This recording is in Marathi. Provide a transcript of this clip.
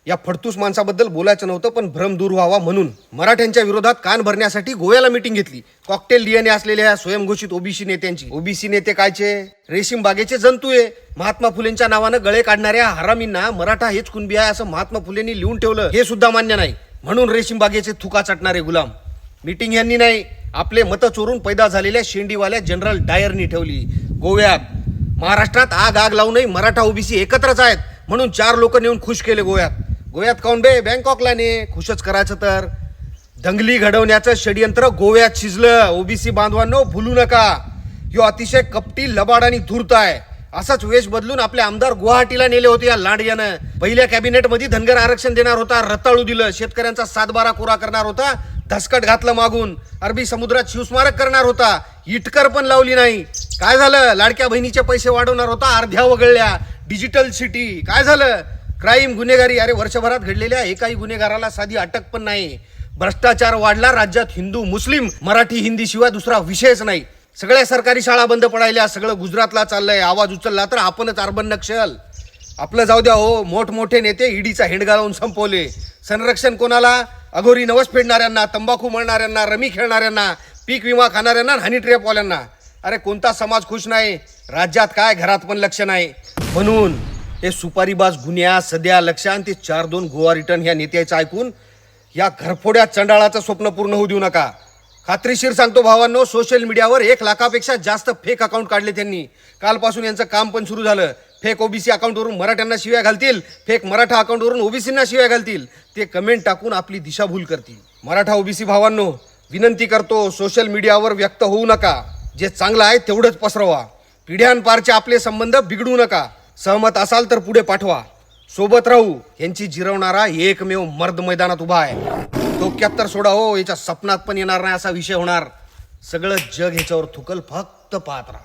या फडतूस माणसाबद्दल बोलायचं नव्हतं, पण भ्रम दूर व्हावा म्हणून मराठ्यांच्या विरोधात कान भरण्यासाठी गोव्याला मीटिंग घेतली. कॉकटेल डीएनए असलेल्या स्वयंघोषित ओबीसी नेत्यांची. ओबीसी नेते कायचे? रेशीम बागेचे जंतू. महात्मा फुलेंच्या नावानं गळे काढणाऱ्या हरामींना मराठा हेच कुणबी आहे असं महात्मा फुलेंनी लिहून ठेवलं, हे सुद्धा मान्य नाही. म्हणून रेशीम बागेचे थुका चटणारे गुलाम. मीटिंग यांनी नाही, आपले मतं चोरून पैदा झालेल्या शेंडीवाल्या जनरल डायरनी ठेवली गोव्यात. महाराष्ट्रात आग आग लावूनही मराठा ओबीसी एकत्रच आहेत म्हणून 4 लोक नेऊन खुश केले गोव्यात. गोव्यात काऊन बे? बँकॉकला ने. खुशच करायचं तर. दंगली घडवण्याचं षडयंत्र गोव्यात शिजलं. ओबीसी बांधवांनो, भुलू नका, ह्यो अतिशय कपटी, लबाड आणि धूर्त आहे. असाच वेश बदलून आपले आमदार गुवाहाटीला नेले होते या लांडग्यानं. पहिल्या कॅबिनेट मध्ये धनगर आरक्षण देणार होता, रताळू दिलं. शेतकऱ्यांचा 7-12 कोरा करणार होता, धसकट घातलं मागून. अरबी समुद्रात शिवस्मारक करणार होता, इटकर पण लावली नाही. काय झालं? लाडक्या बहिणीचे पैसे वाढवणार होता, अर्ध्या वगळल्या. Digital city. काय झालं? क्राईम, गुन्हेगारी. अरे वर्षभरात घडलेल्या एकाही गुन्हेगाराला साधी अटक पण नाही. भ्रष्टाचार वाढला राज्यात. हिंदू मुस्लिम मराठी हिंदी शिवाय दुसरा विषयच नाही. सगळ्या सरकारी शाळा बंद पडायल्या. सगळं गुजरातला चाललंय. आवाज उचलला तर आपणच अर्बन नक्षल. आपलं जाऊ द्या हो, मोठमोठे नेते ईडीचा हेंडगा लावून संपवले. संरक्षण कोणाला? अघोरी नवस फेडणाऱ्यांना, तंबाखू मळणाऱ्यांना, रमी खेळणाऱ्यांना, पीक विमा खाणाऱ्यांना, हनी ट्रॅपवाल्यांना. अरे कोणता समाज खुश नाही? राज्यात काय, घरात पण लक्ष नाही. म्हणून हे सुपारीबाज गुन्ह्या, सध्या लक्षात ते 4-2 गोवा रिटर्न ह्या नेत्याचं ऐकून या घरफोड्या चंडाळाचं स्वप्न पूर्ण होऊ देऊ नका. खात्रीशीर सांगतो भावांनो, सोशल मीडियावर 1 लाखापेक्षा जास्त फेक अकाउंट काढले त्यांनी. कालपासून यांचं काम पण सुरू झालं. फेक ओबीसी अकाउंटवरून मराठ्यांना शिव्या घालतील, फेक मराठा अकाउंटवरून ओबीसींना शिव्या घालतील. ते कमेंट टाकून आपली दिशाभूल करतील. मराठा ओबीसी भावांनो, विनंती करतो, सोशल मीडियावर व्यक्त होऊ नका. जे चांगलं आहे तेवढंच पसरवा. पिढ्यानपारचे आपले संबंध बिघडू नका. सहमत असाल तर पुढे पाठवा. सोबत राहू. यांची जिरवणारा एकमेव मर्द मैदानात उभा आहे. डोक्यात तर सोडा हो, याच्या सपनात पण येणार नाही असा विषय होणार. सगळं जग ह्याच्यावर थुकल, फक्त पाहत राहा.